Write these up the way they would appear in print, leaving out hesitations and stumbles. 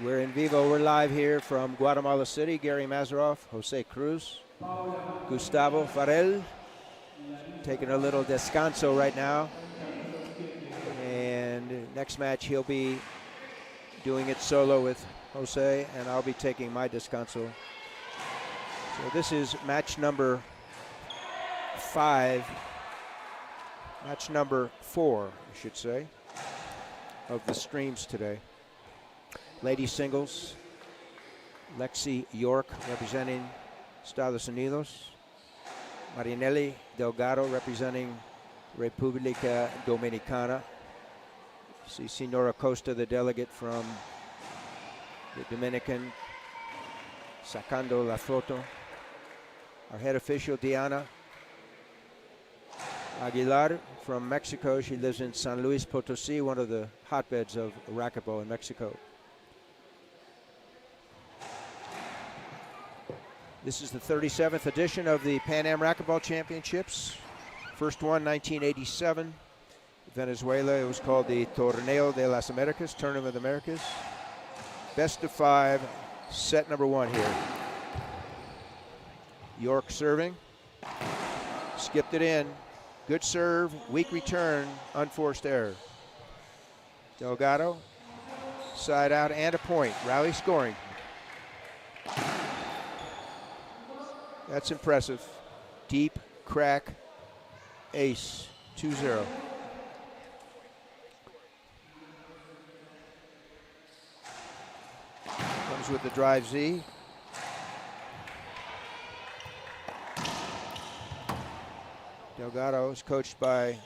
We're in vivo. We're live here from Guatemala City. Gary Mazeroff, Jose Cruz, Gustavo Farel, taking a little descanso right now. And next match, he'll be doing it solo with Jose, and I'll be taking my descanso. So this is match number 5, match number 4, I should say, of the streams today. Ladies singles, Lexi York representing Estados Unidos. Marinelli Delgado representing República Dominicana. See Senora Costa, the delegate from the Dominican, sacando la foto. Our head official, Diana Aguilar from Mexico. She lives in San Luis Potosí, one of the hotbeds of racquetball in Mexico. This is the 37th edition of the Pan Am Racquetball Championships. First one, 1987. Venezuela, it was called the Torneo de las Americas, Tournament of the Americas. Best of 5, set number 1 here. York serving, skipped it in. Good serve, weak return, unforced error. Delgado, side out and a point, rally scoring. That's impressive. Deep crack, ace, 2-0. Comes with the drive Z. Delgado is coached by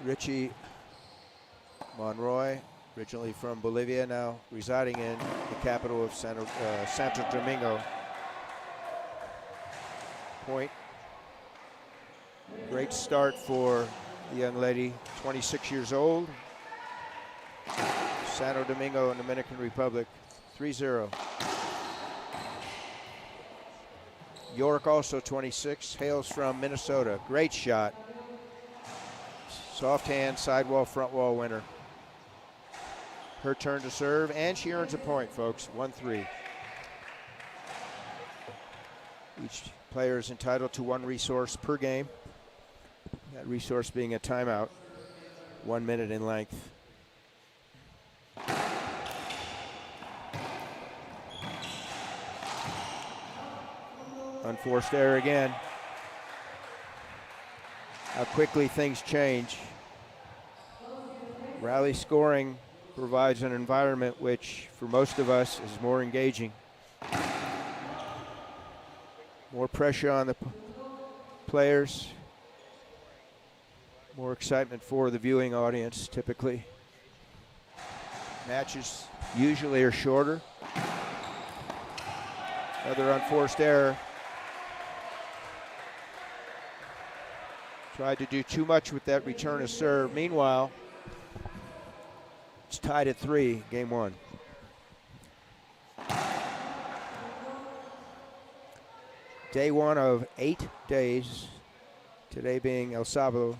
Richie Monroy, originally from Bolivia, now residing in the capital of Santo Domingo. Point. Great start for the young lady, 26 years old. Santo Domingo, Dominican Republic, 3-0. York, also 26, hails from Minnesota. Great shot. Soft hand, sidewall, front wall winner. Her turn to serve, and she earns a point, folks, 1-3. Each player is entitled to 1 resource per game. That resource being a timeout, 1 minute in length. Unforced error again. How quickly things change. Rally scoring provides an environment which, for most of us, is more engaging. More pressure on the players. More excitement for the viewing audience, typically. Matches usually are shorter. Another unforced error. Tried to do too much with that return of serve. Meanwhile, it's tied at 3, game 1. Day 1 of 8 days, today being El Sábado.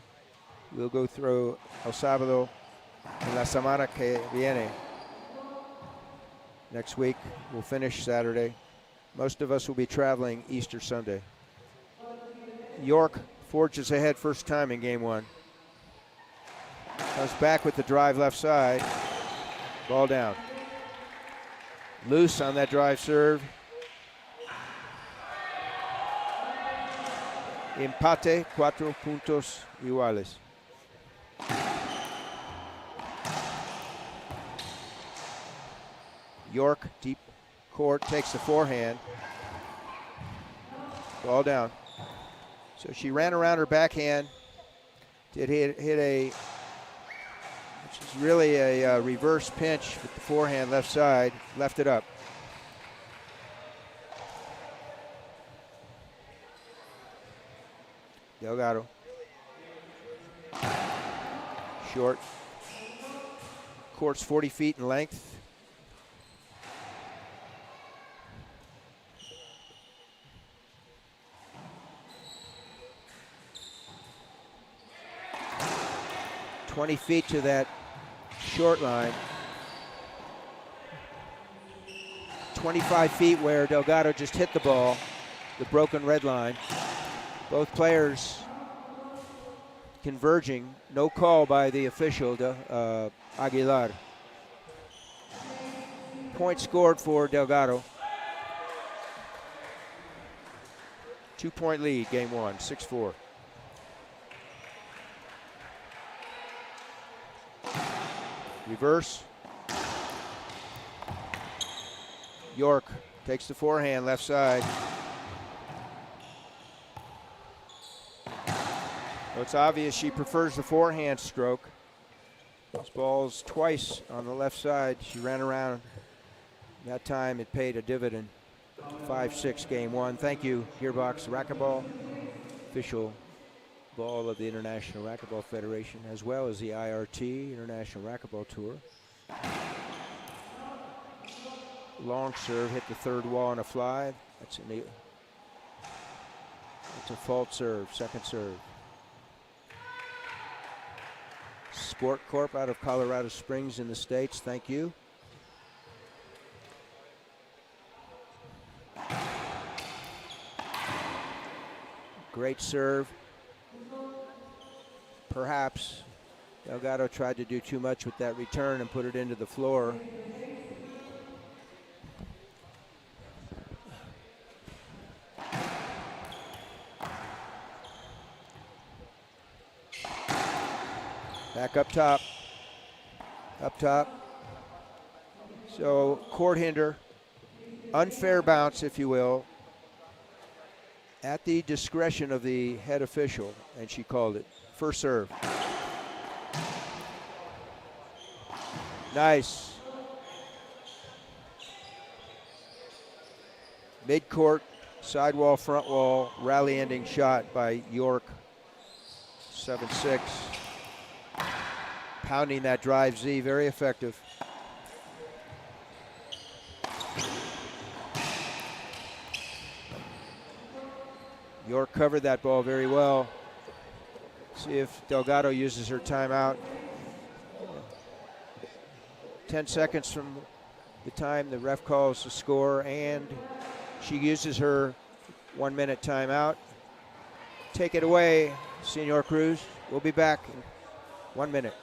We'll go through El Sábado en la semana que viene. Next week, we'll finish Saturday. Most of us will be traveling Easter Sunday. York forges ahead first time in game 1. Comes back with the drive left side. Ball down. Loose on that drive serve. Empate, 4 puntos iguales. York, deep court, takes the forehand. Ball down. So she ran around her backhand, did hit a, which is really a reverse pinch with the forehand left side, left it up. Delgado. Short. Court's 40 feet in length. .20 feet to that short line. 25 feet where Delgado just hit the ball, the broken red line. Both players converging. No call by the official, Aguilar. Point scored for Delgado. 2-point lead, game one, 6-4. Reverse. York takes the forehand, left side. Well, it's obvious she prefers the forehand stroke. This ball's twice on the left side. She ran around. That time it paid a dividend. 5-6 game one. Thank you, Gearbox Racquetball, official ball of the International Racquetball Federation, as well as the IRT, International Racquetball Tour. Long serve, hit the third wall on a fly. That's a fault serve, second serve. Sport Corp out of Colorado Springs in the States, thank you. Great serve. Perhaps Delgado tried to do too much with that return and put it into the floor. Back up top. Up top. So court hinder, unfair bounce, if you will, at the discretion of the head official, and she called it. First serve. Nice. Mid-court, sidewall, front wall, rally ending shot by York. 7-6. Pounding that drive Z, very effective. York covered that ball very well. See if Delgado uses her timeout. 10 seconds from the time the ref calls the score, and she uses her 1 minute timeout. Take it away, Senor Cruz. We'll be back in 1 minute.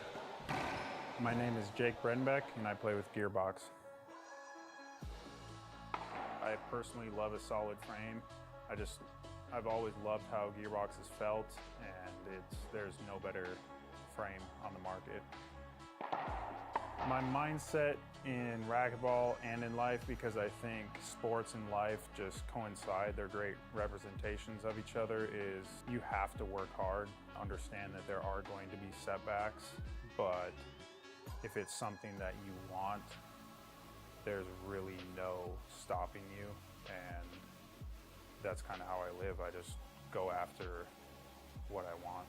My name is Jake Brenbeck, and I play with Gearbox. I personally love a solid frame. I've always loved how Gearbox has felt, and there's no better frame on the market. My mindset in racquetball and in life, because I think sports and life just coincide, they're great representations of each other, is you have to work hard, understand that there are going to be setbacks, but if it's something that you want, there's really no stopping you, and that's kind of how I live. I just go after what I want.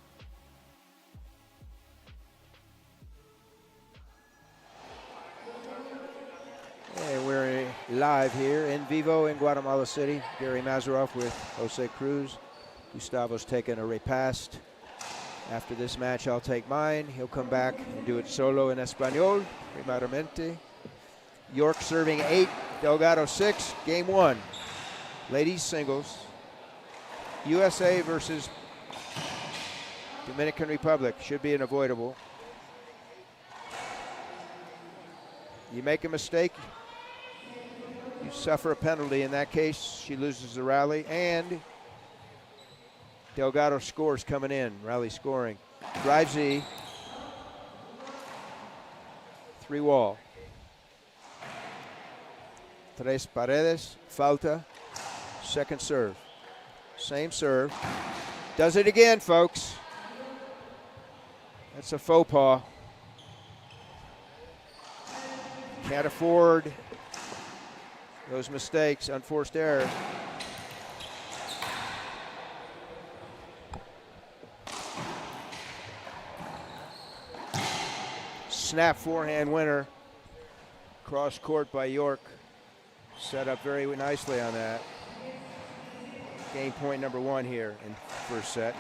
And we're live here in vivo in Guatemala City. Gary Mazeroff with Jose Cruz. Gustavo's taking a repast. After this match, I'll take mine. He'll come back and do it solo in Espanol, primeramente. York serving 8, Delgado 6, game one. Ladies singles. USA versus Dominican Republic. Should be unavoidable. You make a mistake, you suffer a penalty. In that case, she loses the rally, and Delgado scores coming in, rally scoring. Drive Z, 3 wall. Tres paredes, falta, second serve. Same serve. Does it again, folks. That's a faux pas. Can't afford those mistakes, unforced error. Snap forehand winner. Cross court by York. Set up very nicely on that. Game point number 1 here in first set.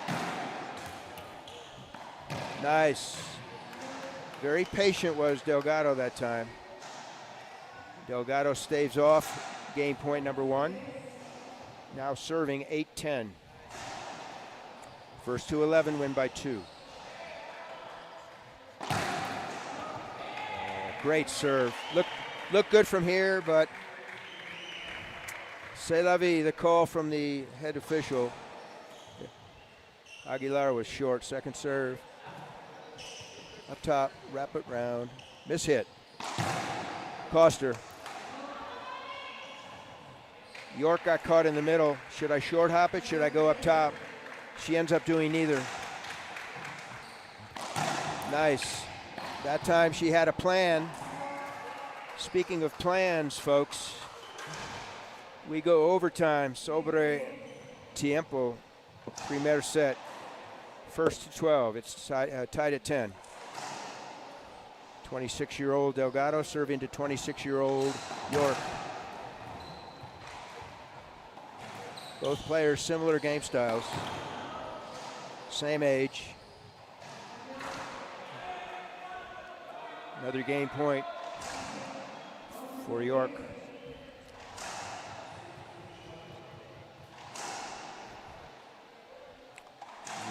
Nice. Very patient was Delgado that time. Delgado staves off game point number 1. Now serving 8-10. First to 11 win by 2. Great serve. Look good from here, but c'est la vie, the call from the head official. Aguilar was short. Second serve. Up top, wrap it round. Miss hit. Cost her. York got caught in the middle. Should I short hop it? Should I go up top? She ends up doing neither. Nice. That time she had a plan. Speaking of plans, folks, we go overtime. Sobre tiempo. Primer set. First to 12. It's tied at 10. 26-year-old Delgado serving to 26-year-old York. Both players similar game styles. Same age. Another game point for York.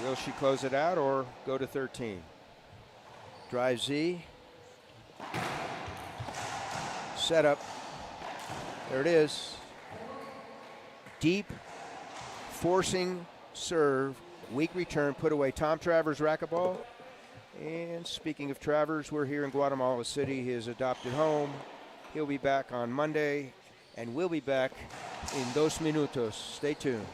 Will she close it out or go to 13? Drive Z. Set up. There it is. Deep, forcing serve, weak return, put away. Tom Travers, racquetball. And speaking of Travers, we're here in Guatemala City, his adopted home. He'll be back on Monday, and we'll be back in 2 minutos. Stay tuned.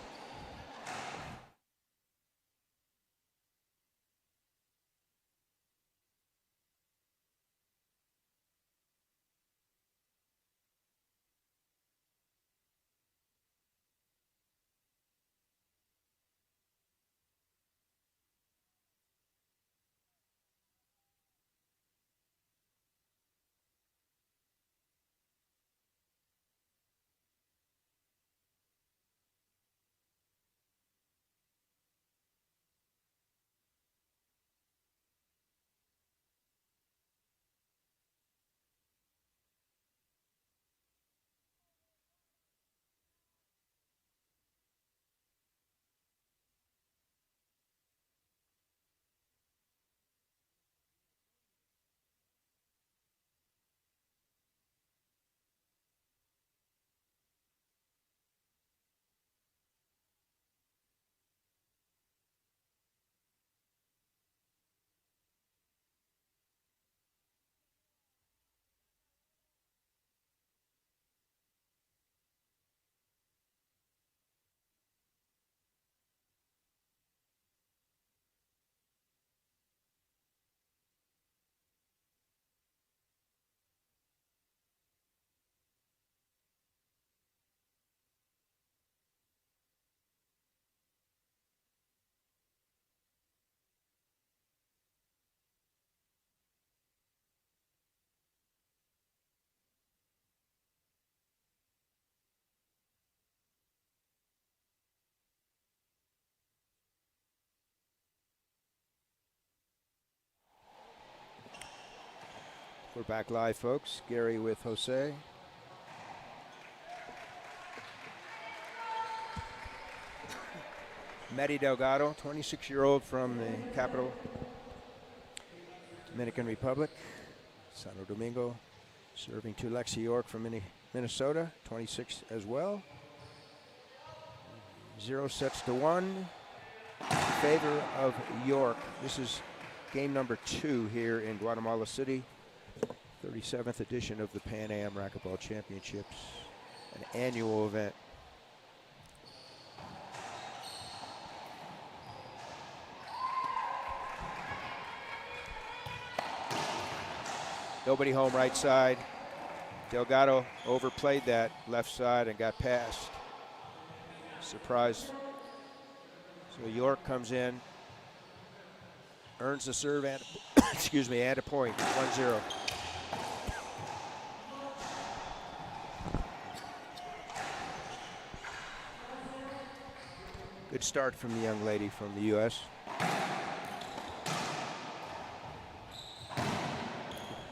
We're back live, folks. Gary with Jose. Medi Delgado, 26-year-old from the capital, Dominican Republic, Santo Domingo, serving to Lexi York from Minnesota, 26 as well. 0-1 in favor of York. This is game number 2 here in Guatemala City. 37th edition of the Pan Am Racquetball Championships, an annual event. Nobody home right side. Delgado overplayed that left side and got past. Surprise. So York comes in, earns the serve and excuse me, and a point, 1-0. Good start from the young lady from the U.S.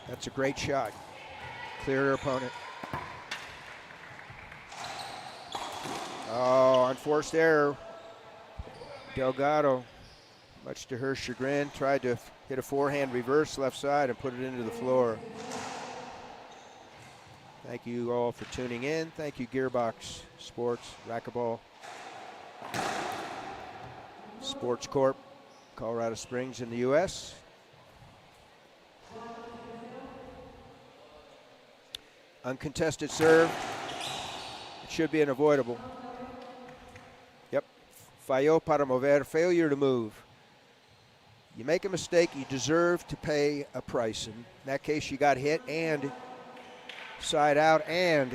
That's a great shot. Clear her opponent. Oh, unforced error. Delgado, much to her chagrin, tried to hit a forehand reverse left side and put it into the floor. Thank you all for tuning in. Thank you, Gearbox Sports, Racquetball, Sports Corp, Colorado Springs in the U.S. Uncontested serve. It should be unavoidable. Yep. Falló para mover, failure to move. You make a mistake, you deserve to pay a price. In that case, you got hit and side out, and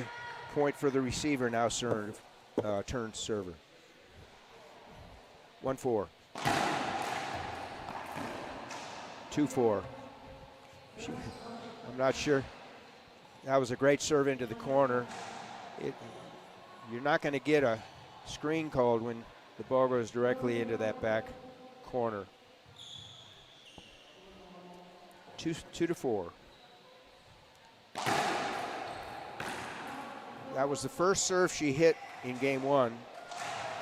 point for the receiver, now serve, turned server. 1-4. 2-4. I'm not sure. That was a great serve into the corner. You're not going to get a screen called when the ball goes directly into that back corner. 2-4. That was the first serve she hit in game one,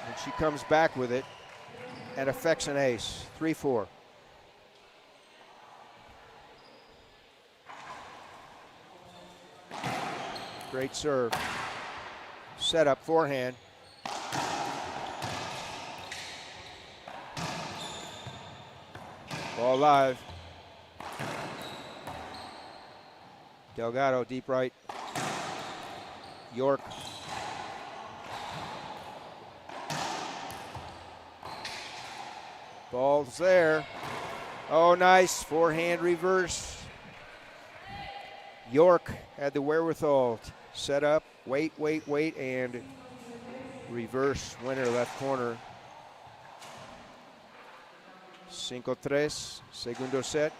and she comes back with it and affects an ace. 3-4. Great serve. Set up forehand. Ball live. Delgado, deep right. York. Ball's there. Oh, nice. Forehand reverse. York had the wherewithal to set up, wait, and reverse winner left corner. 5-3, segundo set.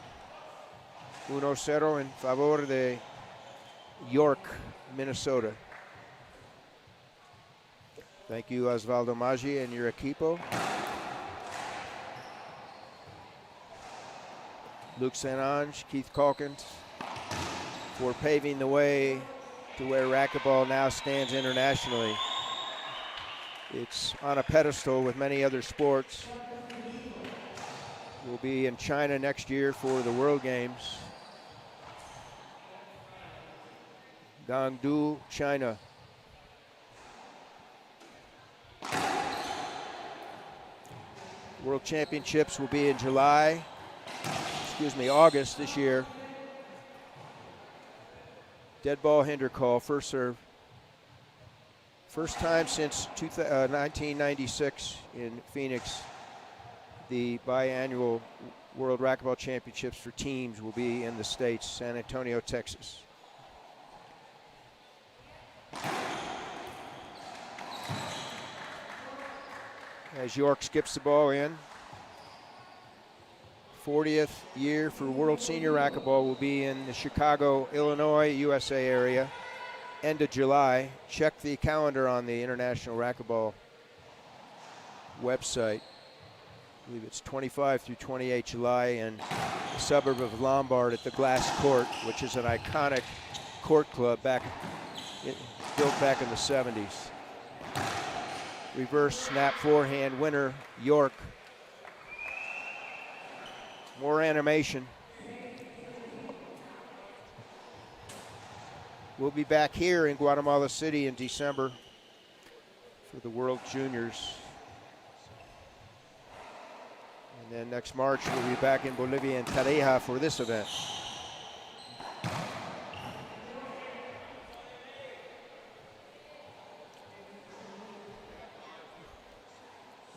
1-0 en favor de York, Minnesota. Thank you, Osvaldo Maggi and your equipo. Luke St. Ange, Keith Calkins, for paving the way to where racquetball now stands internationally. It's on a pedestal with many other sports. We'll be in China next year for the World Games. Guangzhou, China. World Championships will be in August this year. Dead ball hinder call, first serve. First time since 1996 in Phoenix, the biannual World Racquetball Championships for teams will be in the States, San Antonio, Texas. As York skips the ball in. 40th year for World Senior Racquetball will be in the Chicago, Illinois, USA area, end of July. Check the calendar on the International Racquetball website. I believe it's 25 through 28 July in the suburb of Lombard at the Glass Court, which is an iconic court club built back in the 70s. Reverse snap forehand winner, York. More animation. We'll be back here in Guatemala City in December for the World Juniors. And then next March, we'll be back in Bolivia and Tarija for this event.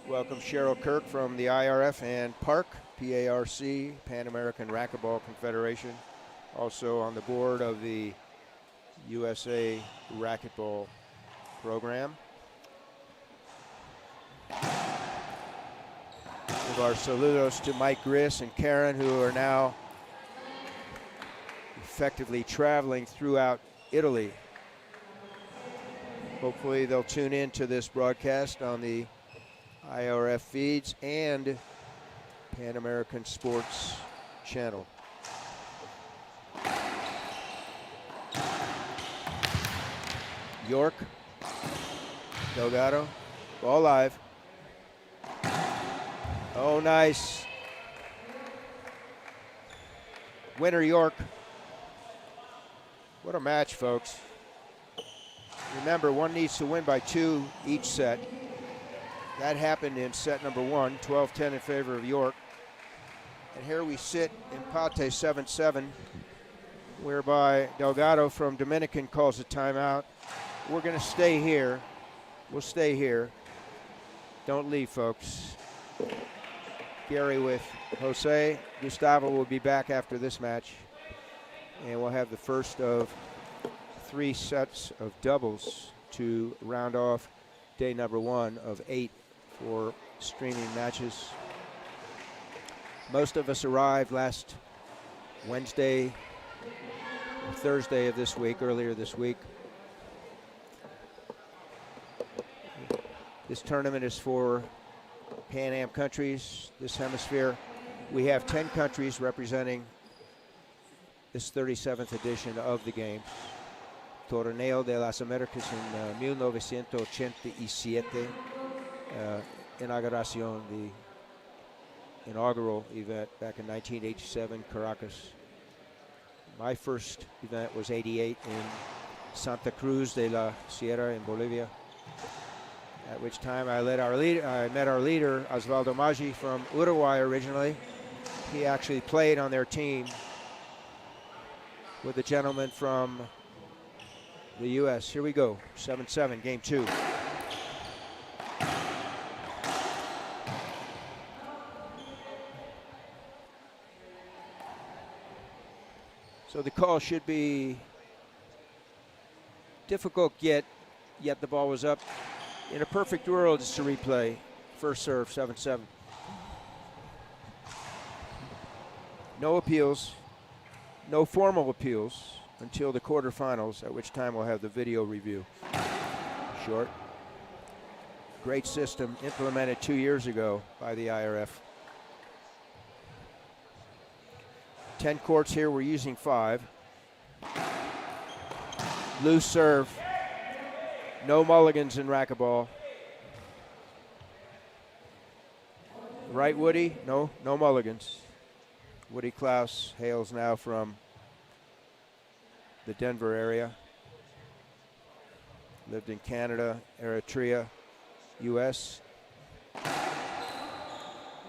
Welcome Cheryl Kirk from the IRF and PARC, PARC, Pan American Racquetball Confederation. Also on the board of the USA Racquetball program. Give our saludos to Mike Griss and Karen, who are now effectively traveling throughout Italy. Hopefully they'll tune in to this broadcast on the IRF feeds and Pan American Sports channel. York, Delgado. Ball live. Oh, nice. Winner, York. What a match, folks. Remember, one needs to win by 2 each set. That happened in set number 1, 12-10 in favor of York. And here we sit in Pate 7-7, whereby Delgado from Dominican calls a timeout. We're going to stay here. We'll stay here. Don't leave, folks. Gary with Jose. Gustavo will be back after this match. And we'll have the first of 3 sets of doubles to round off day number 1 of 8 for streaming matches. Most of us arrived last Wednesday, Thursday of this week, earlier this week. This tournament is for Pan Am countries, this hemisphere. We have 10 countries representing this 37th edition of the games. Torneo de las Américas en 1987. Inauguración, the inaugural event back in 1987, Caracas. My first event was 88 in Santa Cruz de la Sierra in Bolivia, at which time I met our leader, Osvaldo Maggi, from Uruguay originally. He actually played on their team with a gentleman from the U.S. Here we go, 7-7, game 2. So the call should be difficult, yet the ball was up. In a perfect world, it's a replay. First serve, 7-7. No appeals, no formal appeals until the quarterfinals, at which time we'll have the video review. Short. Great system implemented 2 years ago by the IRF. 10 courts here, we're using 5. Loose serve. No mulligans in racquetball. Right, Woody? No mulligans. Woody Klaus hails now from the Denver area. Lived in Canada, Eritrea, U.S.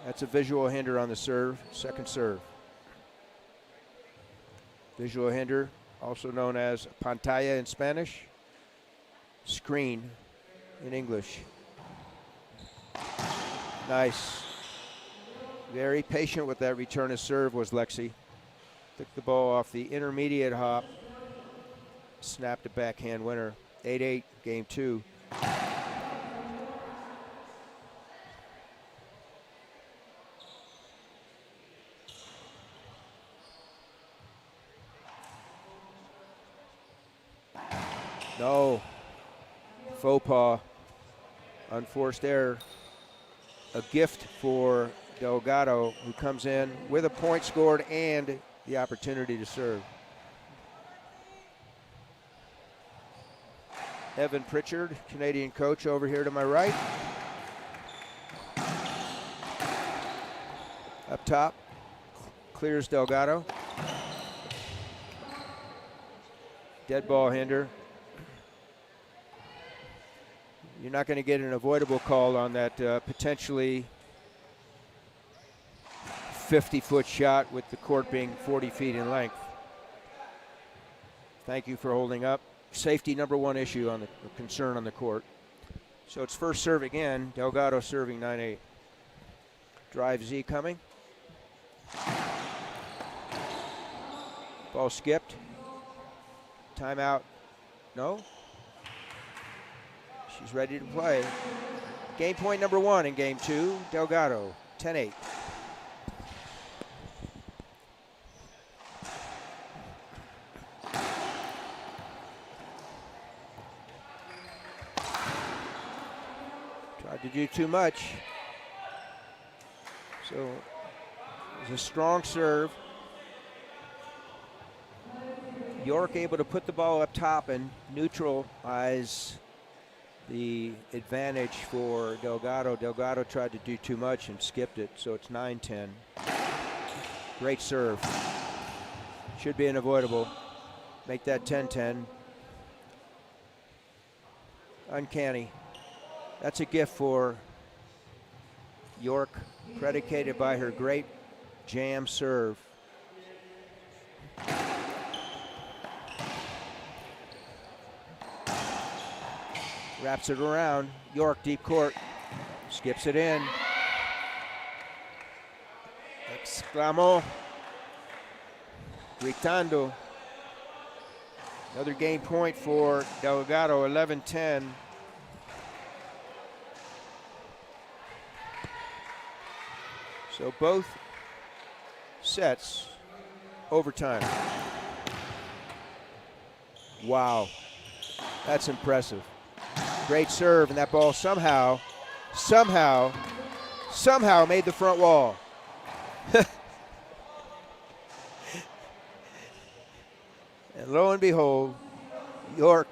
That's a visual hinder on the serve, second serve. Visual hinder, also known as pantalla in Spanish, screen in English. Nice. Very patient with that return of serve was Lexi. Took the ball off the intermediate hop, snapped a backhand winner. 8-8, game 2. No. Faux pas. Unforced error. A gift for Delgado, who comes in with a point scored and the opportunity to serve. Evan Pritchard, Canadian coach, over here to my right. Up top, clears Delgado. Dead ball hinder. You're not going to get an avoidable call on that potentially 50-foot shot with the court being 40 feet in length. Thank you for holding up. Safety number 1 issue on the concern on the court. So it's first serve again. Delgado serving 9-8. Drive Z coming. Ball skipped. Timeout. No. She's ready to play. Game point number 1 in game 2. Delgado, 10-8. Tried to do too much. So it was a strong serve. York able to put the ball up top and neutralize the advantage for Delgado. Delgado tried to do too much and skipped it, so it's 9-10. Great serve. Should be unavoidable. Make that 10-10. Uncanny. That's a gift for York, predicated by her great jam serve. Wraps it around. York, deep court. Skips it in. Exclamó. Gritando. Another game point for Delgado, 11-10. So both sets overtime. Wow, that's impressive. Great serve, and that ball somehow made the front wall. And lo and behold, York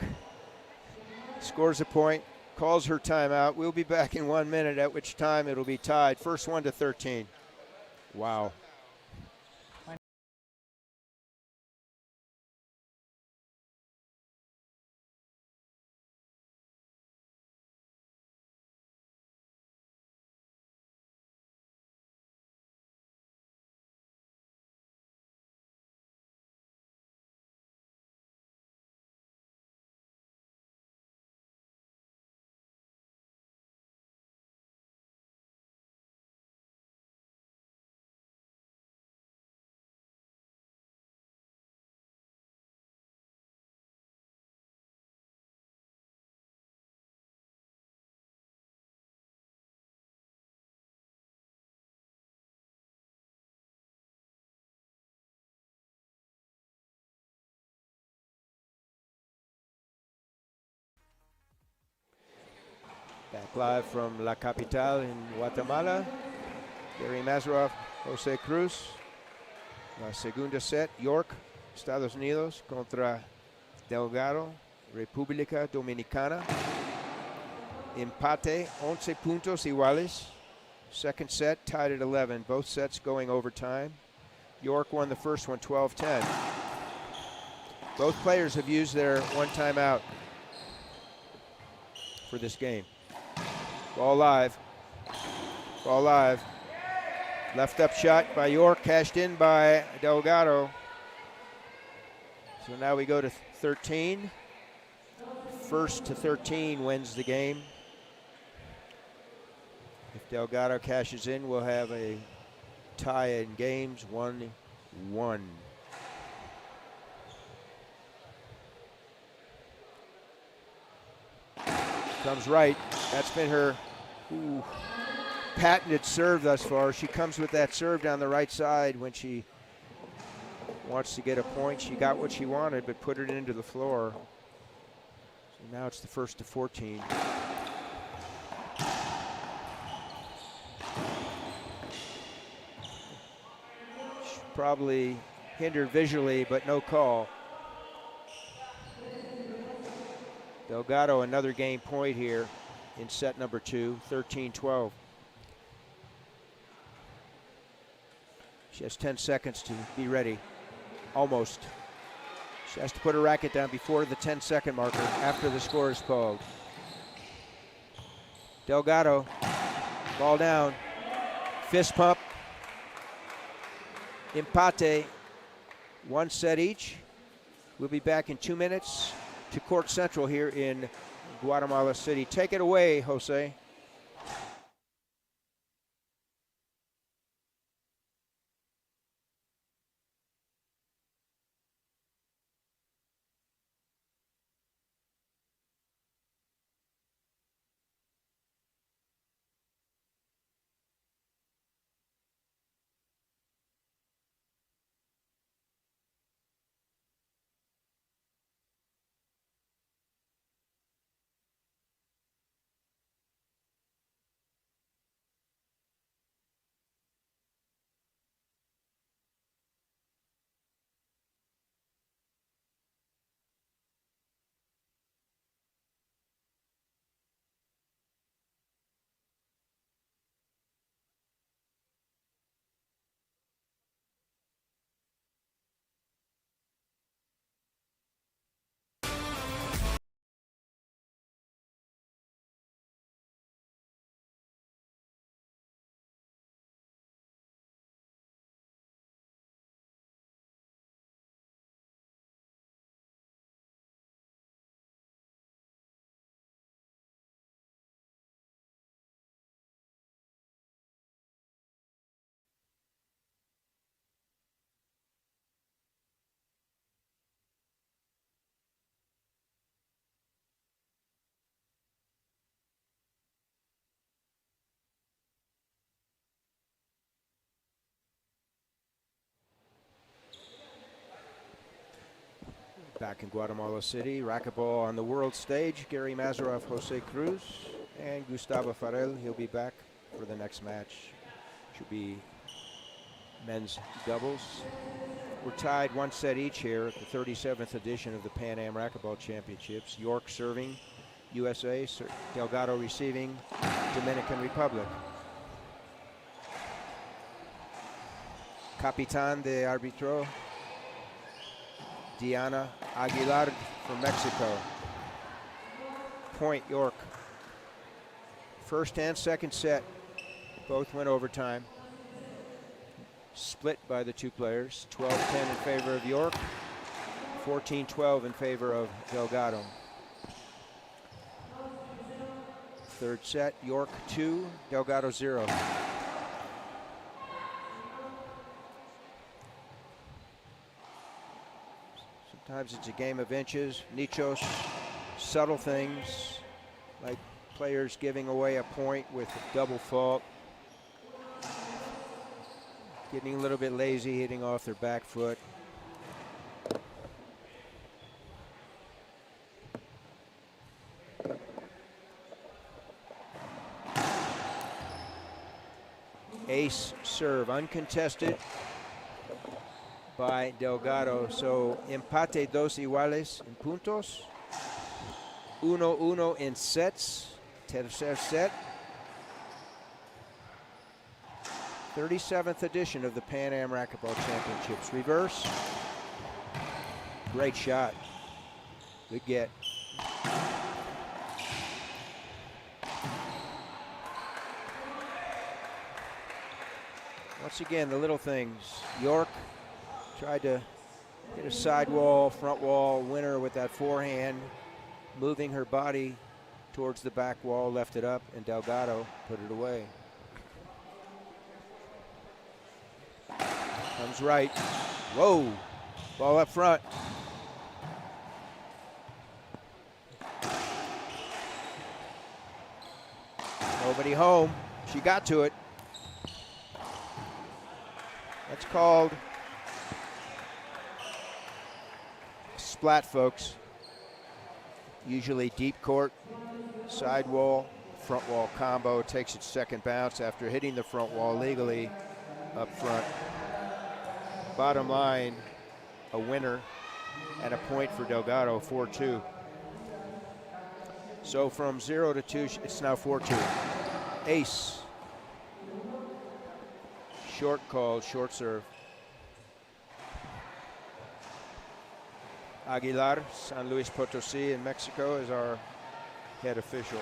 scores a point, calls her timeout. We'll be back in 1 minute, at which time it'll be tied. First one to 13. Wow. Back live from La Capital in Guatemala. Gary Mazeroff, Jose Cruz. La segunda set, York, Estados Unidos contra Delgado, República Dominicana. Empate, 11 puntos iguales. Second set, tied at 11. Both sets going overtime. York won the first one, 12-10. Both players have used their one timeout for this game. Ball live. Ball live. Left up shot by York, cashed in by Delgado. So now we go to 13. First to 13 wins the game. If Delgado cashes in, we'll have a tie in games, 1-1. Comes right. That's been her patented serve thus far. She comes with that serve down the right side when she wants to get a point. She got what she wanted, but put it into the floor. So now it's the first to 14. Probably hindered visually, but no call. Delgado, another game point here in set number 2, 13-12. She has 10 seconds to be ready, almost. She has to put her racket down before the 10-second marker after the score is called. Delgado, ball down, fist pump. Empate, one set each. We'll be back in 2 minutes to Court Central here in Guatemala City. Take it away, Jose. Back in Guatemala City, racquetball on the world stage. Gary Mazarov, Jose Cruz, and Gustavo Farrell. He'll be back for the next match. Should be men's doubles. We're tied 1 set each here at the 37th edition of the Pan Am Racquetball Championships. York serving, USA. Delgado receiving, Dominican Republic. Capitán de Árbitro, Diana Aguilar from Mexico. Point, York. First and second set, both went overtime. Split by the two players, 12-10 in favor of York, 14-12 in favor of Delgado. Third set, York 2, Delgado 0. Sometimes it's a game of inches, nichos, subtle things, like players giving away a point with a double fault, getting a little bit lazy, hitting off their back foot. Ace serve, uncontested by Delgado. So empate dos iguales en puntos. 1-1 in sets. Tercer set. 37th edition of the Pan Am Racquetball Championships. Reverse. Great shot. Good get. Once again, the little things. York tried to hit a sidewall, front wall, winner with that forehand, moving her body towards the back wall, left it up, and Delgado put it away. Comes right. Whoa. Ball up front. Nobody home. She got to it. That's called splat, folks. Usually deep court, side wall, front wall combo. Takes its second bounce after hitting the front wall legally up front. Bottom line, a winner and a point for Delgado, 4-2. So from 0 to 2, it's now 4-2. Ace. Short call, short serve. Aguilar, San Luis Potosí in Mexico, is our head official.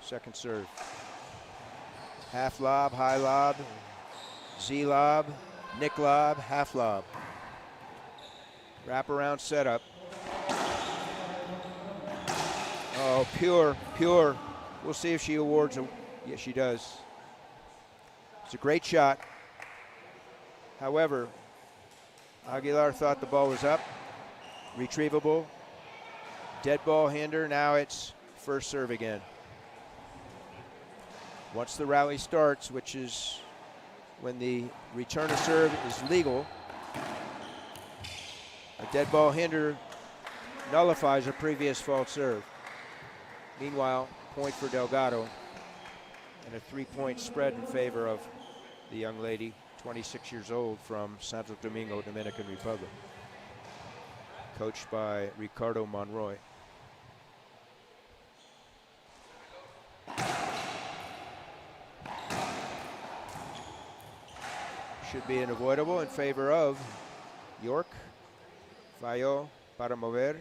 Second serve. Half lob, high lob, Z lob, Nick lob, half lob. Wraparound setup. Oh, pure. We'll see if she awards a, yes, she does. It's a great shot. However, Aguilar thought the ball was up, retrievable, dead ball hinder. Now it's first serve again. Once the rally starts, which is when the return of serve is legal, a dead ball hinder nullifies a previous false serve. Meanwhile, point for Delgado and a 3-point spread in favor of the young lady, 26 years old, from Santo Domingo, Dominican Republic, coached by Ricardo Monroy. Should be unavoidable in favor of York. Falló para mover.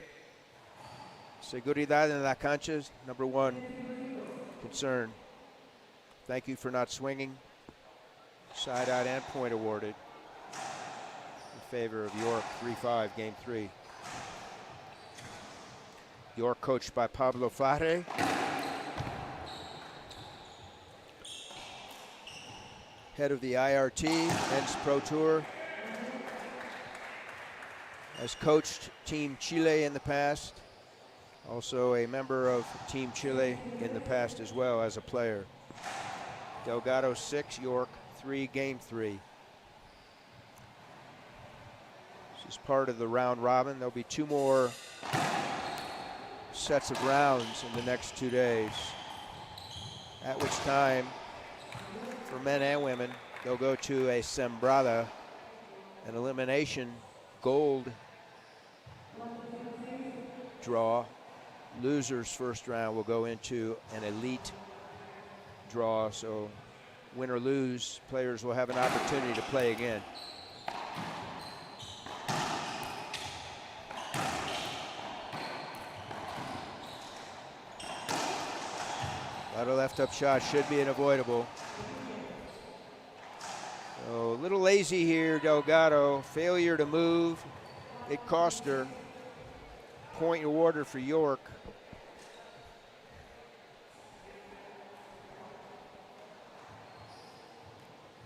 Seguridad en la cancha is number one concern. Thank you for not swinging. Side out and point awarded in favor of York. 3-5, game 3. York coached by Pablo Fare. Head of the IRT, Men's Pro Tour. Has coached Team Chile in the past. Also a member of Team Chile in the past as well as a player. Delgado 6, York 3, game 3. is part of the round robin. There'll be 2 more sets of rounds in the next 2 days, at which time, for men and women, they'll go to a sembrada, an elimination gold draw. Losers first round will go into an elite draw, so win or lose, players will have an opportunity to play again. A lot of left up shots should be unavoidable. So a little lazy here, Delgado. Failure to move. It cost her. Point awarded for York.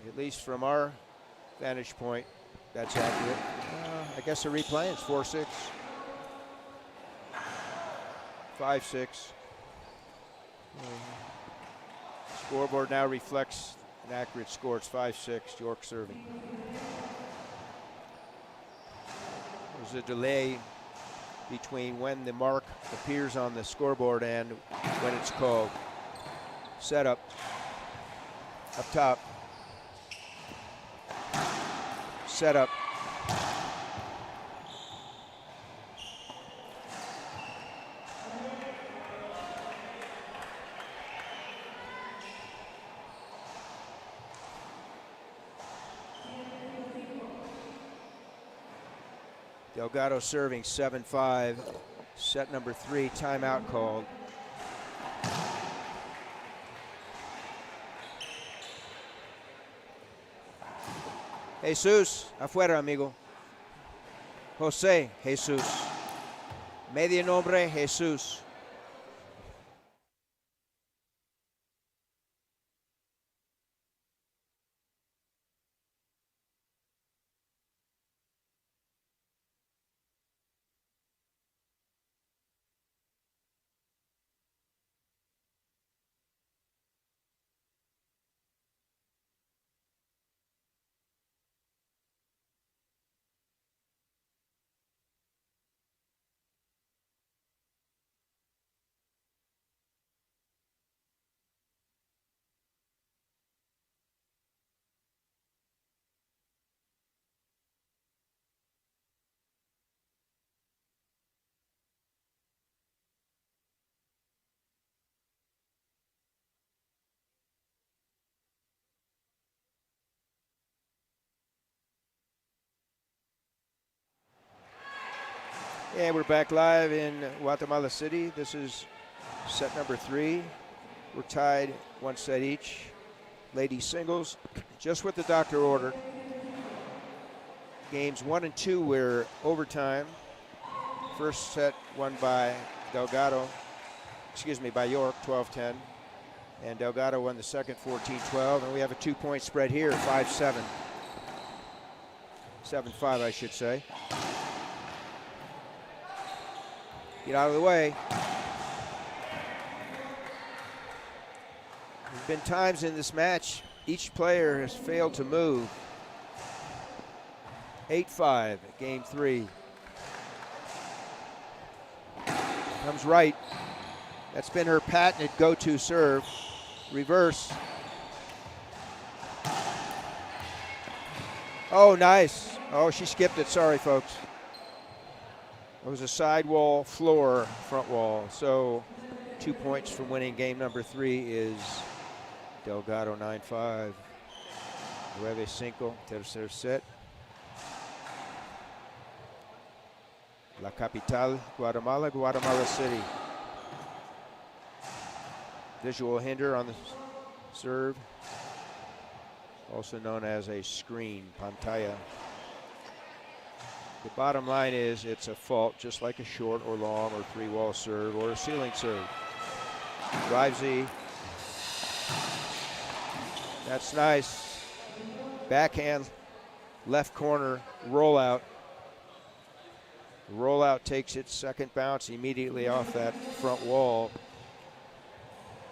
At least from our vantage point, that's accurate. I guess a replay, it's 4-6. 5-6. Scoreboard now reflects an accurate score. It's 5-6, York serving. There's a delay between when the mark appears on the scoreboard and when it's called. Setup, up top. Setup. Delgado serving 7-5, set number 3, timeout called. Jesus, afuera, amigo. José, Jesus. Medio nombre, Jesus. And we're back live in Guatemala City. This is set number 3. We're tied 1 set each. Ladies singles, just what the doctor ordered. Games 1 and 2 were overtime. First set won by by York, 12-10. And Delgado won the second, 14-12. And we have a 2-point spread here, 5-7. 7-5, I should say. Get out of the way. There's been times in this match, each player has failed to move. 8-5, game 3. Comes right. That's been her patented go-to serve. Reverse. Oh, nice. Oh, she skipped it. Sorry, folks. It was a sidewall, floor, front wall. So 2 points from winning game number 3 is Delgado 9-5. 9-5, tercer set. La capital, Guatemala, Guatemala City. Visual hinder on the serve, also known as a screen, pantalla. The bottom line is it's a fault, just like a short or long or 3-wall serve or a ceiling serve. Drive Z. That's nice. Backhand, left corner, rollout. Rollout takes its second bounce immediately off that front wall.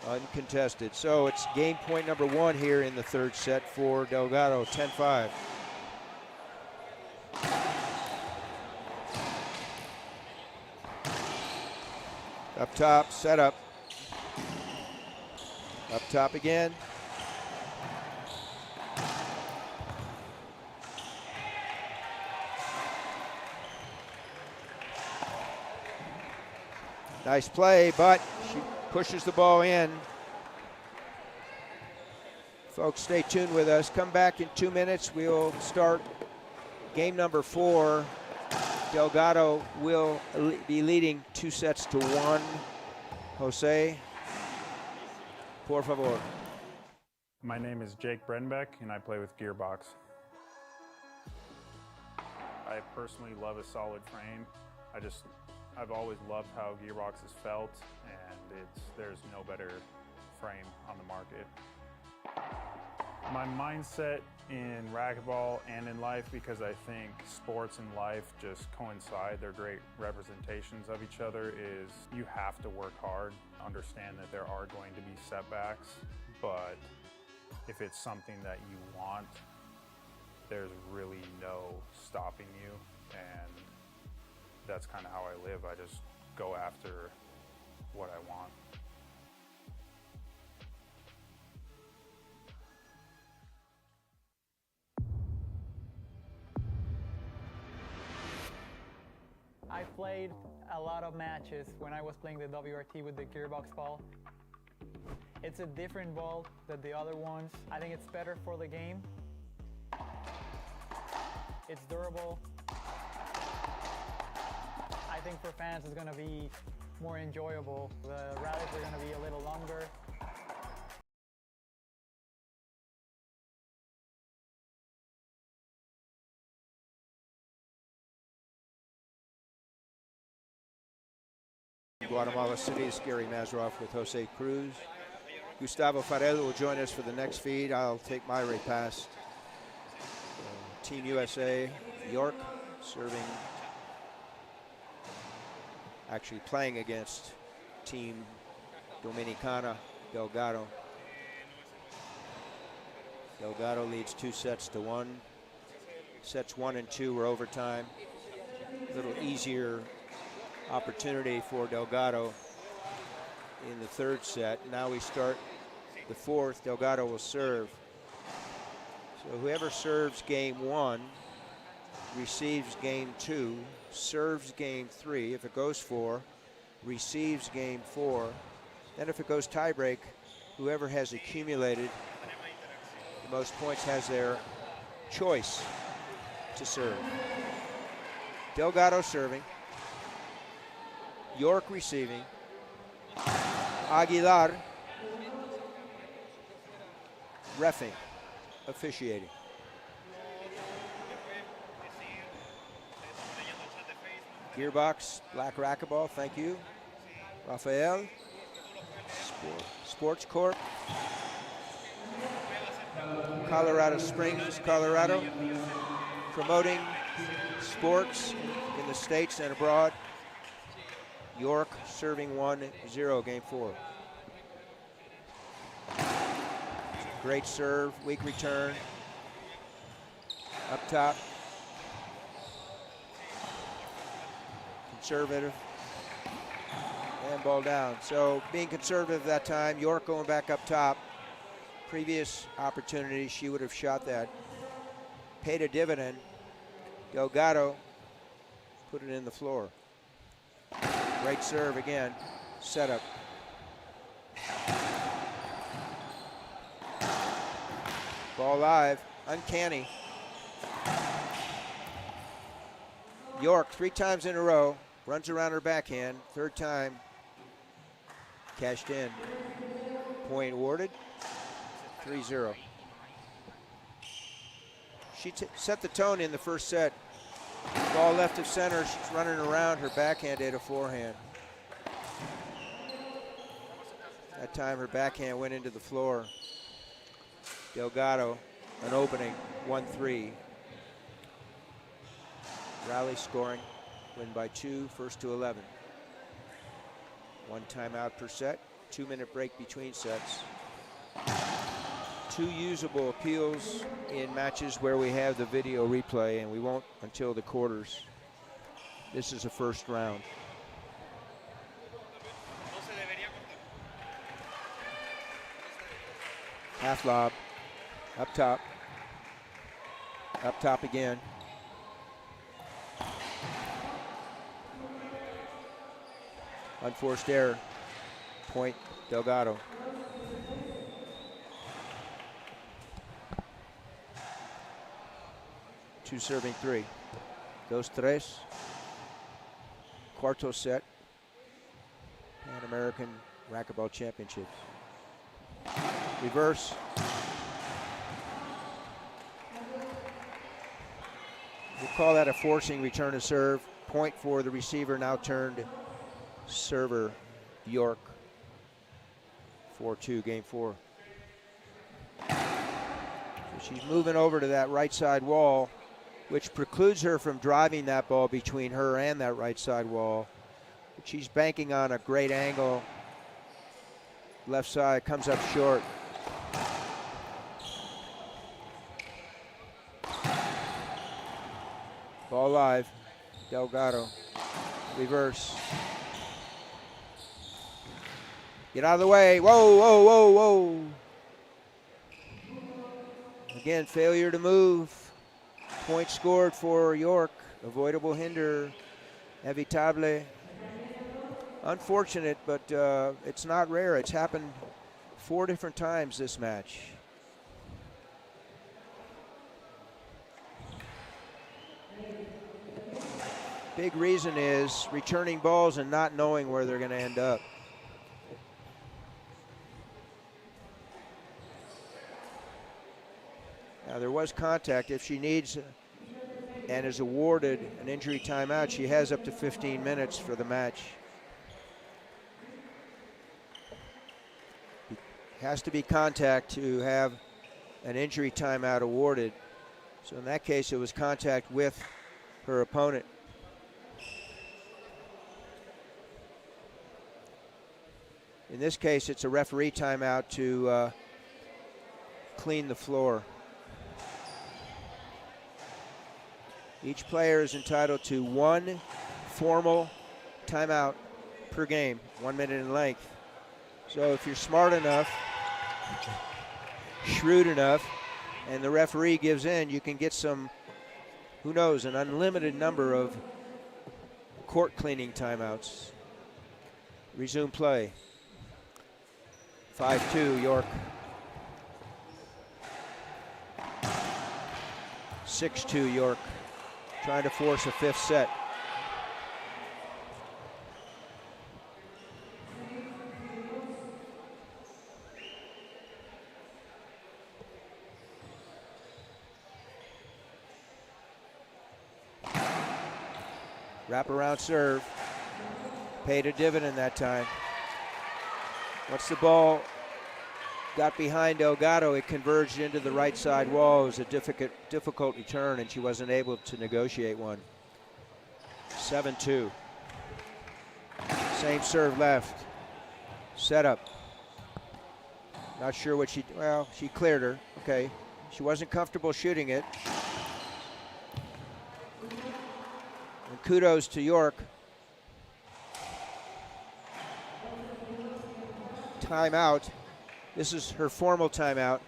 Uncontested. So it's game point number 1 here in the third set for Delgado, 10-5. Up top, set up. Up top again. Nice play, but she pushes the ball in. Folks, stay tuned with us. Come back in 2 minutes. We'll start game number 4. Delgado will be leading 2-1. Jose, por favor. My name is Jake Brenbeck, and I play with Gearbox. I personally love a solid frame. I've always loved how Gearbox has felt, and there's no better frame on the market. My mindset in racquetball and in life, because I think sports and life just coincide, they're great representations of each other, is you have to work hard, understand that there are going to be setbacks, but if it's something that you want, there's really no stopping you, and that's kind of how I live. I just go after what I want. I played a lot of matches when I was playing the WRT with the Gearbox ball. It's a different ball than the other ones. I think it's better for the game. It's durable. I think for fans it's going to be more enjoyable. The rallies are going to be a little longer. Guatemala City, Gary Mazarov with Jose Cruz. Gustavo Farel will join us for the next feed. I'll take my repass. Team USA, York, serving, actually playing against Team Dominicana, Delgado. Delgado leads 2-1. Sets 1 and 2 were overtime. A little easier opportunity for Delgado in the third set. Now we start the fourth. Delgado will serve. So whoever serves game 1 receives game 2, serves game 3. If it goes 4, receives game 4. Then if it goes tiebreak, whoever has accumulated the most points has their choice to serve. Delgado serving. York receiving. Aguilar reffing, officiating. Gearbox, Black Racquetball, thank you. Rafael, Sports Corp. Colorado Springs, Colorado, promoting sports in the States and abroad. York serving 1-0, game 4. Great serve, weak return. Up top. Conservative. And ball down. So being conservative that time, York going back up top. Previous opportunity, she would have shot that. Paid a dividend. Delgado put it in the floor. Great serve again. Setup. Ball live. Uncanny. York 3 times in a row. Runs around her backhand. Third time. Cashed in. Point awarded. 3-0. She set the tone in the first set. Ball left of center, she's running around, her backhand hit a forehand. That time her backhand went into the floor. Delgado, an opening, 1-3. Rally scoring, win by 2, first to 11. 1 timeout per set, 2-minute break between sets. 2 usable appeals in matches where we have the video replay, and we won't until the quarters. This is the first round. Half lob. Up top. Up top again. Unforced error. Point Delgado. Two serving three. Dos tres. Cuarto set. Pan American Racquetball Championships. Reverse. We'll call that a forcing return of serve. Point for the receiver, now turned server York. 4-2, game 4. So she's moving over to that right side wall, which precludes her from driving that ball between her and that right side wall. But she's banking on a great angle. Left side comes up short. Ball live. Delgado. Reverse. Get out of the way. Whoa, whoa, whoa, whoa. Again, failure to move. Point scored for York. Avoidable hinder. Evitable. Unfortunate, but it's not rare. It's happened 4 different times this match. Big reason is returning balls and not knowing where they're going to end up. Now there was contact. If she needs and is awarded an injury timeout, she has up to 15 minutes for the match. It has to be contact to have an injury timeout awarded. So in that case, it was contact with her opponent. In this case, it's a referee timeout to clean the floor. Each player is entitled to 1 formal timeout per game, 1 minute in length. So if you're smart enough, shrewd enough, and the referee gives in, you can get some, who knows, an unlimited number of court cleaning timeouts. Resume play. 5-2, York. 6-2, York. Trying to force a 5th set. Wraparound serve. Paid a dividend that time. Once the ball got behind Delgado, it converged into the right side wall. It was a difficult return, and she wasn't able to negotiate one. 7-2. Same serve left. Setup. Not sure what she, well, she cleared her. Okay. She wasn't comfortable shooting it. And kudos to York. Timeout. This is her formal timeout,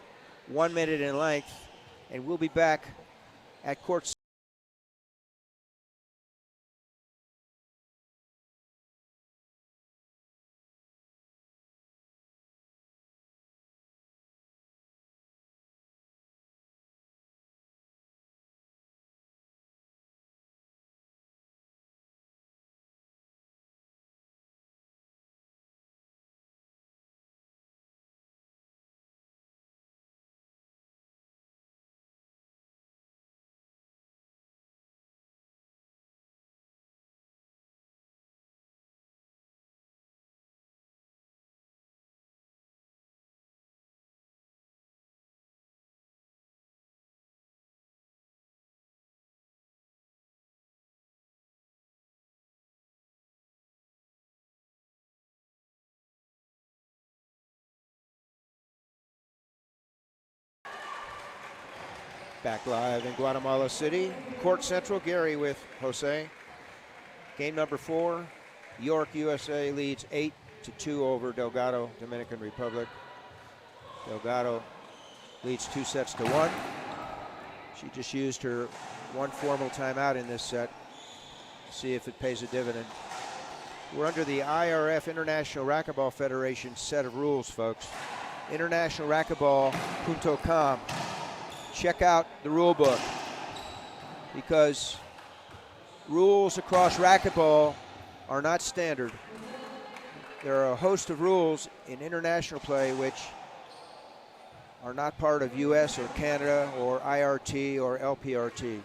1 minute in length, and we'll be back at court. Back live in Guatemala City. Court Central, Gary with Jose. Game number 4. York, USA leads 8-2 over Delgado, Dominican Republic. Delgado leads 2-1. She just used her one formal timeout in this set. See if it pays a dividend. We're under the IRF, International Racquetball Federation set of rules, folks. internationalracquetball.com. Check out the rule book, because rules across racquetball are not standard. There are a host of rules in international play which are not part of US or Canada or IRT or LPRT.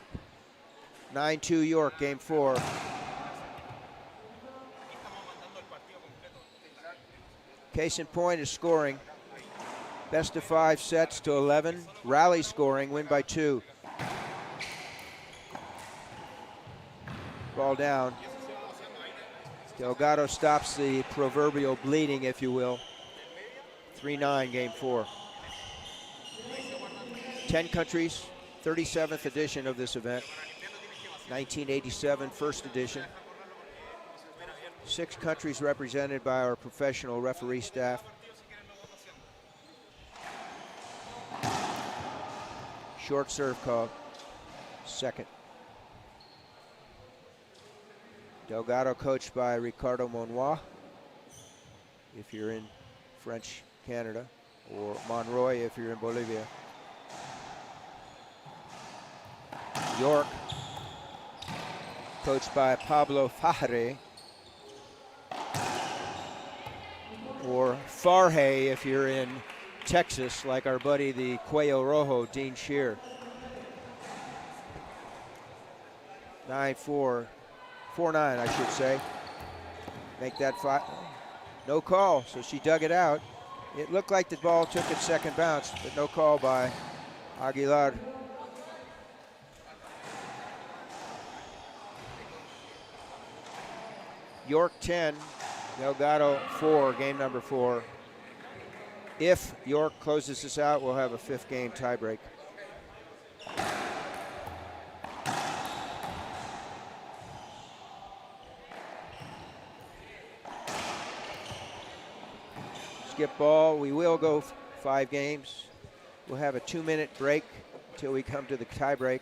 9-2 York, game 4. Case in point is scoring. Best of 5 sets to 11. Rally scoring, win by 2. Ball down. Delgado stops the proverbial bleeding, if you will. 3-9, game 4. 10 countries, 37th edition of this event. 1987, first edition. 6 countries represented by our professional referee staff. Short serve called, second. Delgado coached by Ricardo Monroy, if you're in French Canada, or Monroy if you're in Bolivia. York, coached by Pablo Fajre, or Farhe if you're in Texas, like our buddy the Cuello Rojo, Dean Shear. 9-4, 4-9 I should say. Make that 5, no call, so she dug it out. It looked like the ball took its second bounce, but no call by Aguilar. York 10, Delgado 4, game number 4. If York closes this out, we'll have a 5th game tiebreak. Skip ball, we will go 5 games. We'll have a 2-minute break until we come to the tiebreak.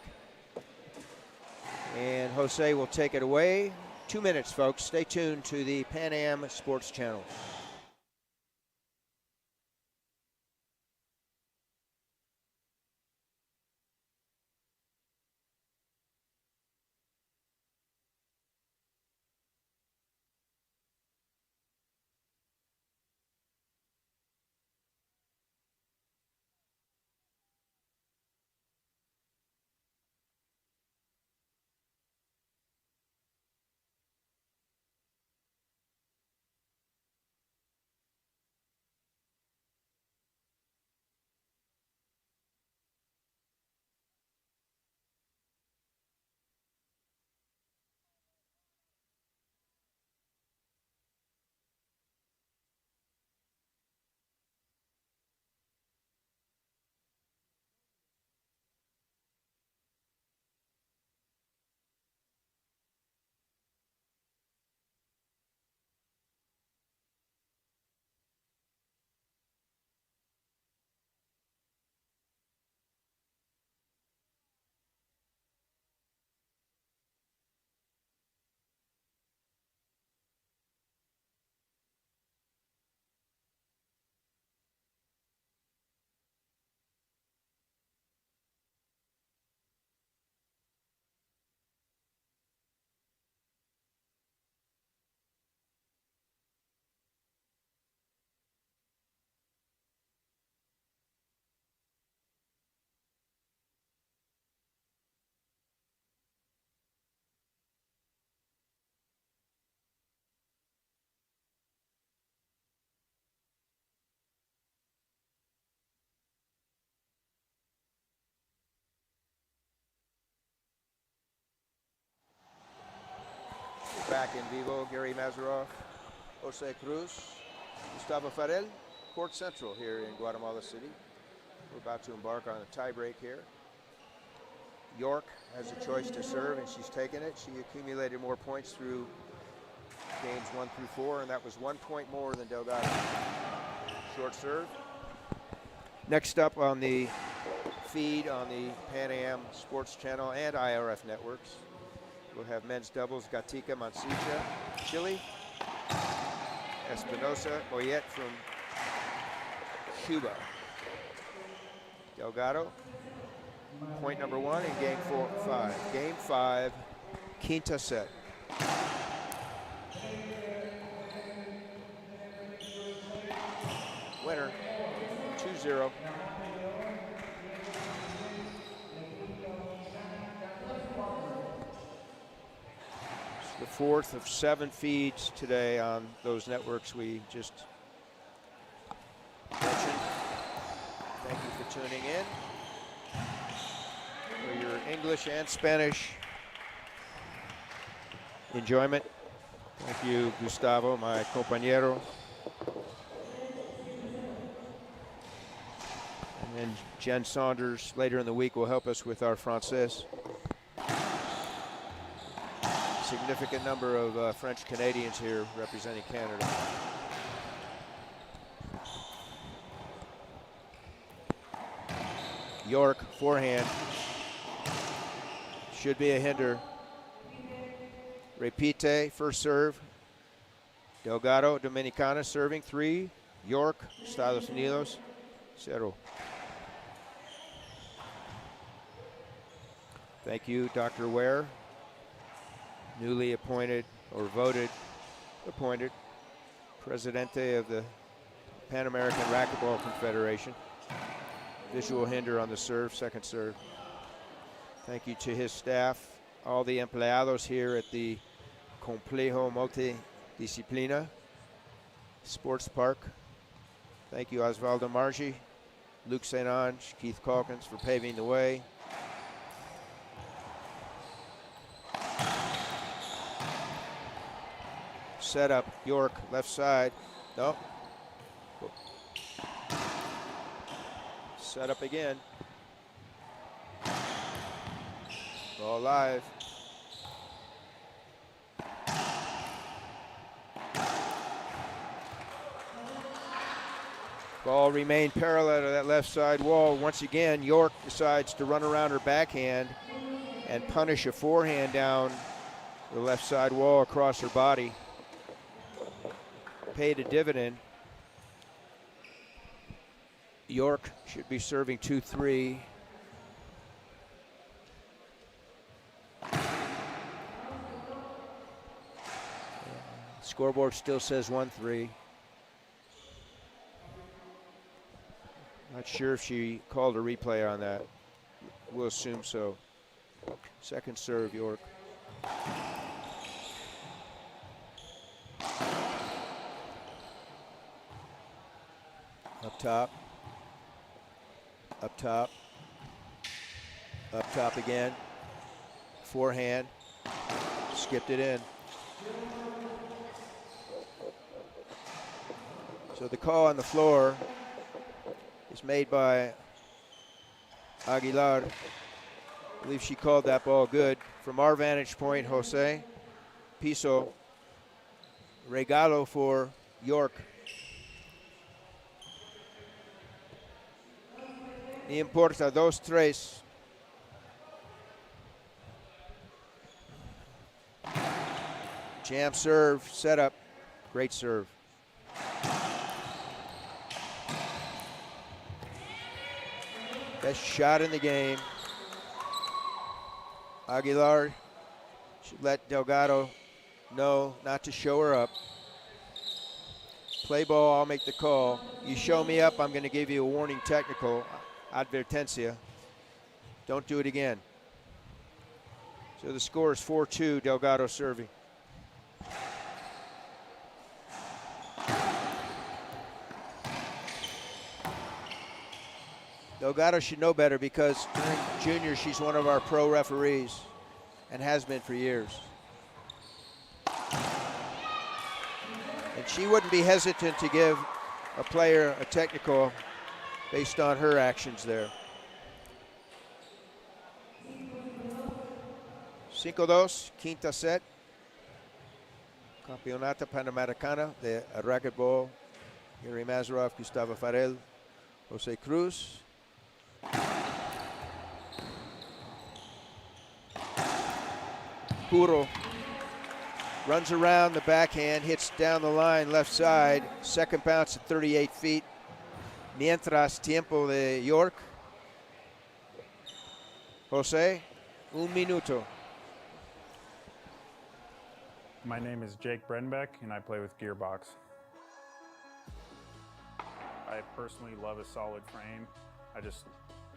And Jose will take it away. 2 minutes, folks. Stay tuned to the Pan Am Sports Channel. Back in vivo, Gary Mazeroff, Jose Cruz, Gustavo Farel, Court Central here in Guatemala City. We're about to embark on a tiebreak here. York has a choice to serve, and she's taken it. She accumulated more points through games 1 through 4, and that was 1 point more than Delgado. Short serve. Next up on the feed on the Pan Am Sports Channel and IRF networks. We'll have men's doubles, Gatica Mancilla, Chile, Espinosa Boyet from Cuba. Delgado, point number 1 in game 5. Game 5, quinta set. Winner, 2-0. The 4th of 7 feeds today on those networks we just mentioned. Thank you for tuning in. For your English and Spanish enjoyment. Thank you, Gustavo, my compañero. And then Jen Saunders later in the week will help us with our Frances. Significant number of French Canadians here representing Canada. York, forehand. Should be a hinder. Repite, first serve. Delgado, Dominicana, serving 3. York, Estados Unidos, 0. Thank you, Dr. Ware. Newly appointed, or voted, appointed, Presidente of the Pan American Racquetball Confederation. Visual hinder on the serve, second serve. Thank you to his staff, all the empleados here at the Complejo Multidisciplina Sports Park. Thank you, Osvaldo Margi, Luke St. Ange, Keith Calkins for paving the way. Set up, York, left side. No. Set up again. Ball live. Ball remained parallel to that left side wall. Once again, York decides to run around her backhand and punish a forehand down the left side wall across her body. Paid a dividend. York should be serving 2-3. Scoreboard still says 1-3. Not sure if she called a replay on that. We'll assume so. Second serve, York. Up top. Up top. Up top again. Forehand. Skipped it in. So the call on the floor is made by Aguilar. I believe she called that ball good. From our vantage point, Jose, piso, regalo for York. Ni importa, 2-3. Jam serve, setup, great serve. Best shot in the game. Aguilar should let Delgado know not to show her up. Play ball, I'll make the call. You show me up, I'm going to give you a warning technical. Advertencia. Don't do it again. So the score is 4-2, Delgado serving. Delgado should know better because during junior she's one of our pro referees and has been for years. And she wouldn't be hesitant to give a player a technical based on her actions there. 5-2, quinta set. Campeonato Panamericana de Racquetball. Gary Mazarov, Gustavo Farel, Jose Cruz. Puro runs around the backhand, hits down the line, left side. Second bounce at 38 feet. Mientras tiempo de York. Jose, un minuto. My name is Jake Brenbeck, and I play with Gearbox. I personally love a solid frame.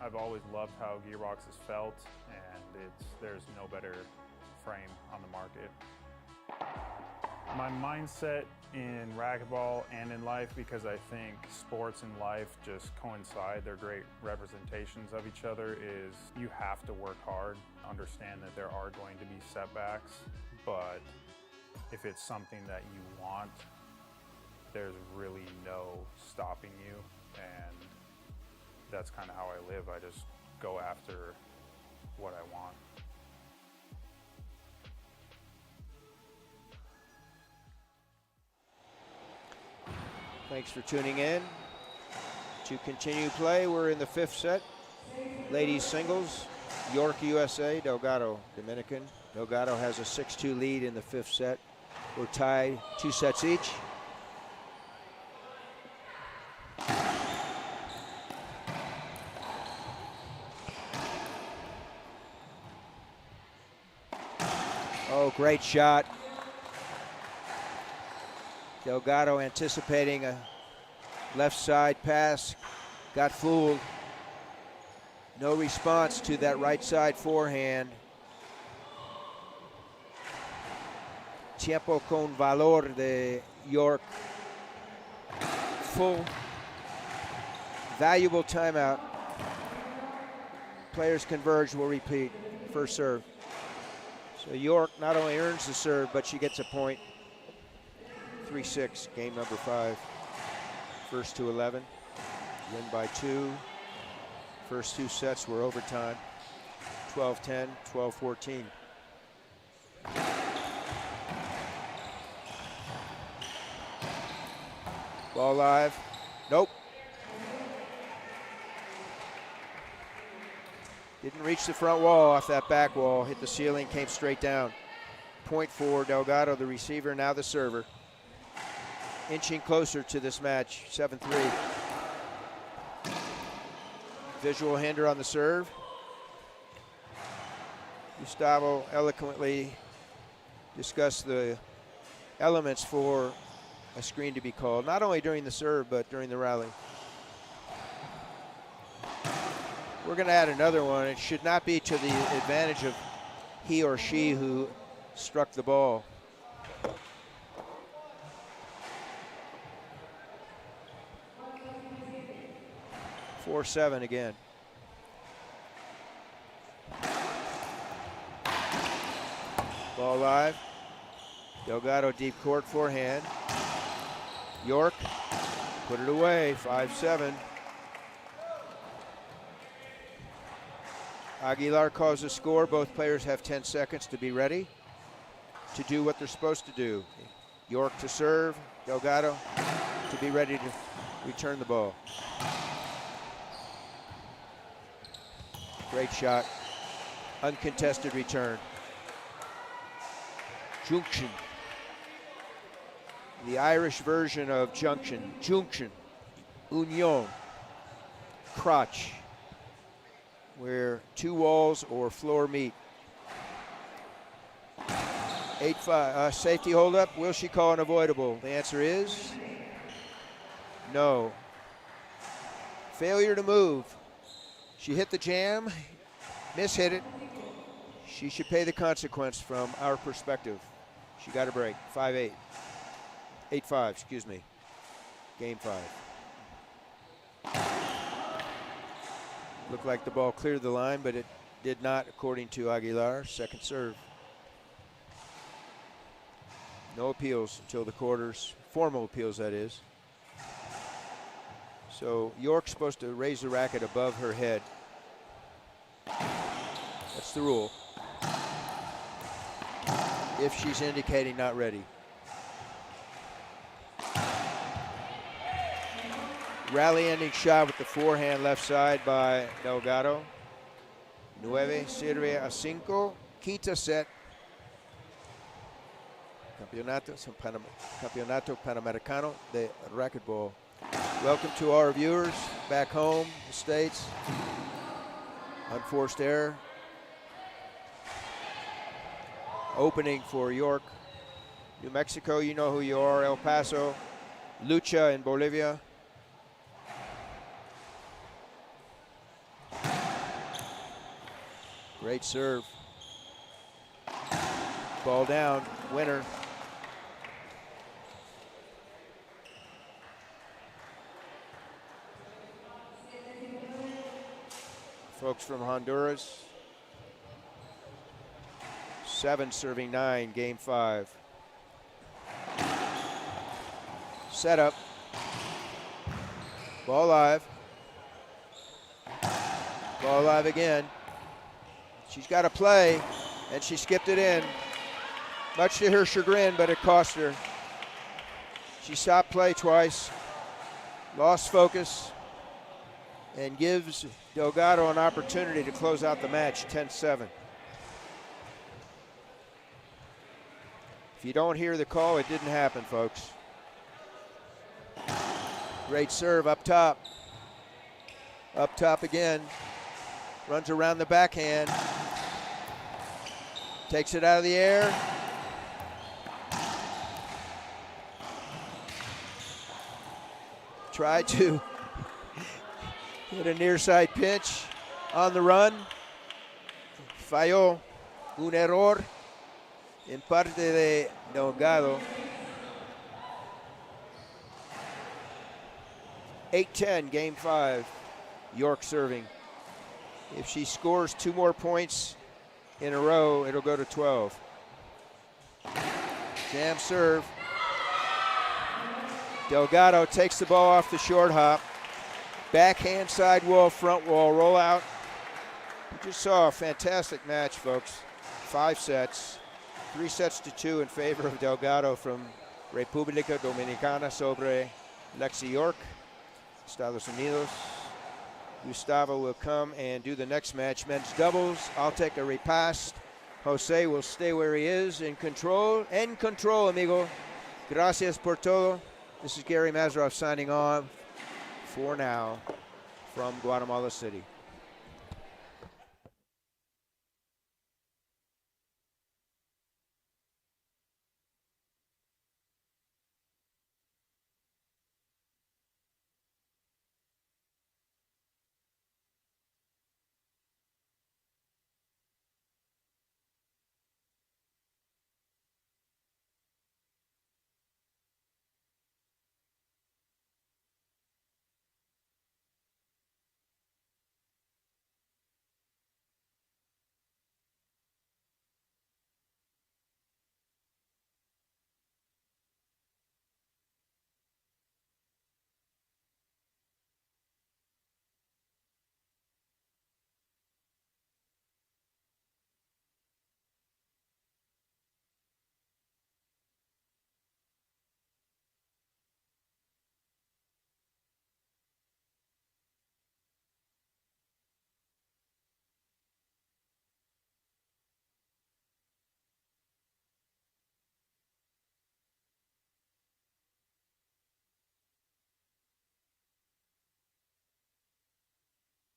I've always loved how Gearbox has felt, and there's no better frame on the market. My mindset in racquetball and in life, because I think sports and life just coincide, they're great representations of each other, is you have to work hard, understand that there are going to be setbacks, but if it's something that you want, there's really no stopping you, and that's kind of how I live. I just go after what I want. Thanks for tuning in. To continue play, we're in the fifth set. Ladies singles, York, USA, Delgado, Dominican. Delgado has a 6-2 lead in the fifth set. We're tied 2 sets each. Oh, great shot. Delgado anticipating a left side pass, got fooled. No response to that right side forehand. Tiempo con valor de York. Full, valuable timeout. Players converge, will repeat. First serve. So York not only earns the serve, but she gets a point. 3-6, game number 5. First to 11, win by 2. First 2 sets were overtime. 12-10, 12-14. Ball live. Nope. Didn't reach the front wall off that back wall. Hit the ceiling, came straight down. Point for Delgado, the receiver, now the server. Inching closer to this match, 7-3. Visual hinder on the serve. Gustavo eloquently discussed the elements for a screen to be called, not only during the serve, but during the rally. We're going to add another one. It should not be to the advantage of he or she who struck the ball. Four, 7 again. Ball live. Delgado deep court forehand. York put it away, 5-7. Aguilar calls the score. Both players have 10 seconds to be ready to do what they're supposed to do. York to serve, Delgado to be ready to return the ball. Great shot. Uncontested return. Junction. The Irish version of junction. Junction. Union. Crotch. Where 2 walls or floor meet. 8-5. Safety hold up. Will she call an avoidable? The answer is no. Failure to move. She hit the jam, mishit it. She should pay the consequence from our perspective. She got a break, 5-8. 8-5, excuse me. Game 5. Looked like the ball cleared the line, but it did not, according to Aguilar. Second serve. No appeals until the quarters, formal appeals that is. So York's supposed to raise the racket above her head. That's the rule. If she's indicating not ready. Rally ending shot with the forehand left side by Delgado. 9-5, quinta set. Campeonato Panamericano de Racquetball. Welcome to our viewers back home, the States. Unforced error. Opening for York, New Mexico, you know who you are. El Paso, Lucha in Bolivia. Great serve. Ball down, winner. Folks from Honduras. 7 serving 9, game 5. Set up. Ball live. Ball live again. She's got to play, and she skipped it in. Much to her chagrin, but it cost her. She stopped play twice, lost focus, and gives Delgado an opportunity to close out the match 10-7. If you don't hear the call, it didn't happen, folks. Great serve up top. Up top again. Runs around the backhand. Takes it out of the air. Tried to hit a near side pinch on the run. Falló. Un error en parte de Delgado. 8-10, game 5. York serving. If she scores 2 more points in a row, it'll go to 12. Jam serve. Delgado takes the ball off the short hop. Backhand, side wall, front wall, roll out. You just saw a fantastic match, folks. 5 sets. 3 sets to 2 in favor of Delgado from República Dominicana sobre Lexi York, Estados Unidos. Gustavo will come and do the next match, men's doubles. I'll take a repass. Jose will stay where he is in control. En control, amigo. Gracias por todo. This is Gary Mazarov signing on for now from Guatemala City.